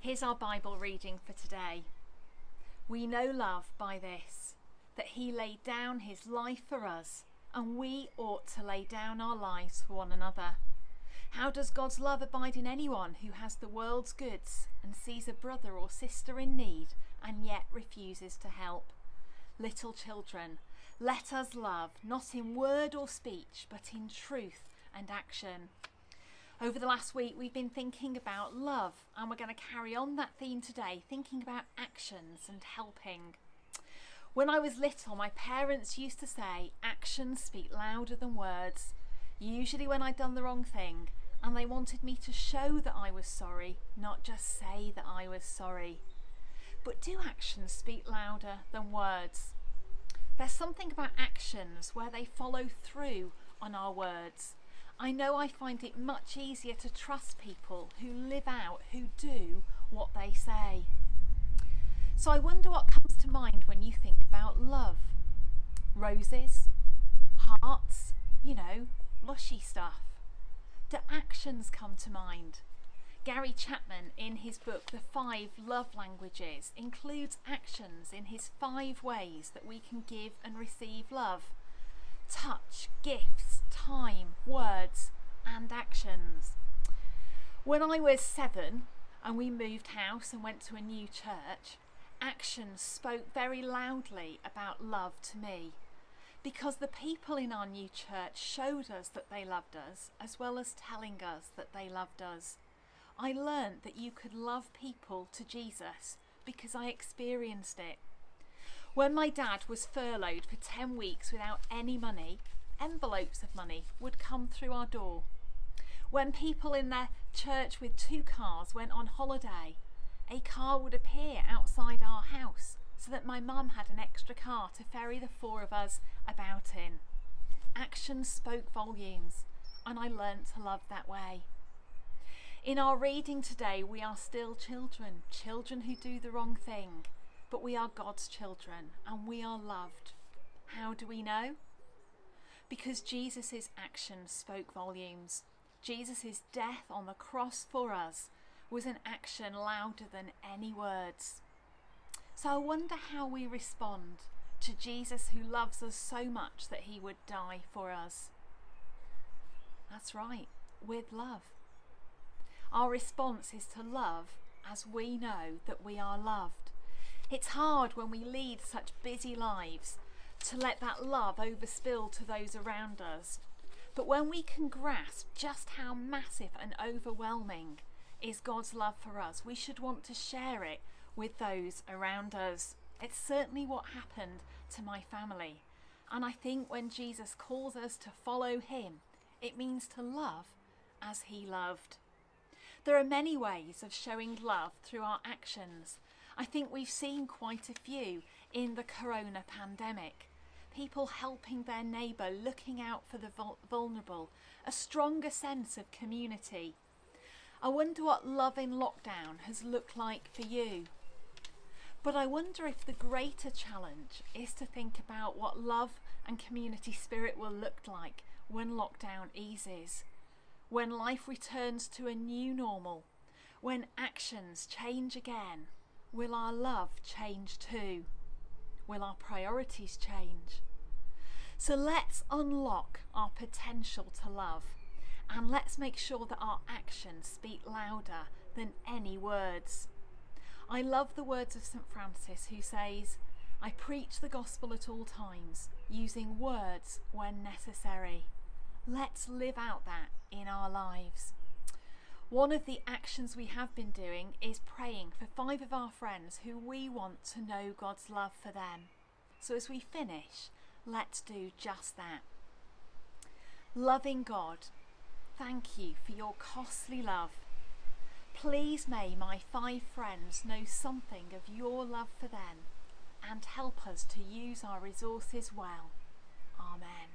Here's our Bible reading for today. We know love by this, that he laid down his life for us, and we ought to lay down our lives for one another. How does God's love abide in anyone who has the world's goods and sees a brother or sister in need and yet refuses to help? Little children, let us love, not in word or speech, but in truth and action. Over the last week, we've been thinking about love, and we're going to carry on that theme today, thinking about actions and helping. When I was little, my parents used to say, actions speak louder than words, usually when I'd done the wrong thing, and they wanted me to show that I was sorry, not just say that I was sorry. But do actions speak louder than words? There's something about actions where they follow through on our words. I know I find it much easier to trust people who live out, who do what they say. So I wonder what comes to mind when you think about love. Roses, hearts, mushy stuff. Do actions come to mind? Gary Chapman, in his book The 5 Love Languages, includes actions in his 5 ways that we can give and receive love. Touch, gifts, time, words and actions. When I was 7 and we moved house and went to a new church, actions spoke very loudly about love to me, because the people in our new church showed us that they loved us, as well as telling us that they loved us. I learned that you could love people to Jesus because I experienced it. When my dad was furloughed for 10 weeks without any money, envelopes of money would come through our door. When people in their church with 2 cars went on holiday, a car would appear outside our house so that my mum had an extra car to ferry the 4 of us about in. Actions spoke volumes, and I learnt to love that way. In our reading today, we are still children who do the wrong thing, but we are God's children and we are loved. How do we know? Because Jesus' actions spoke volumes. Jesus' death on the cross for us was an action louder than any words. So I wonder how we respond to Jesus, who loves us so much that he would die for us. That's right, with love. Our response is to love as we know that we are loved. It's hard when we lead such busy lives to let that love overspill to those around us. But when we can grasp just how massive and overwhelming is God's love for us, we should want to share it with those around us. It's certainly what happened to my family. And I think when Jesus calls us to follow him, it means to love as he loved. There are many ways of showing love through our actions. I think we've seen quite a few in the corona pandemic. People helping their neighbour, looking out for the vulnerable, a stronger sense of community. I wonder what love in lockdown has looked like for you. But I wonder if the greater challenge is to think about what love and community spirit will look like when lockdown eases, when life returns to a new normal, when actions change again. Will our love change too? Will our priorities change? So let's unlock our potential to love, and let's make sure that our actions speak louder than any words. I love the words of St. Francis, who says, I preach the gospel at all times, using words when necessary. Let's live out that in our lives. One of the actions we have been doing is praying for 5 of our friends who we want to know God's love for them. So as we finish, let's do just that. Loving God, thank you for your costly love. Please may my 5 friends know something of your love for them and help us to use our resources well. Amen.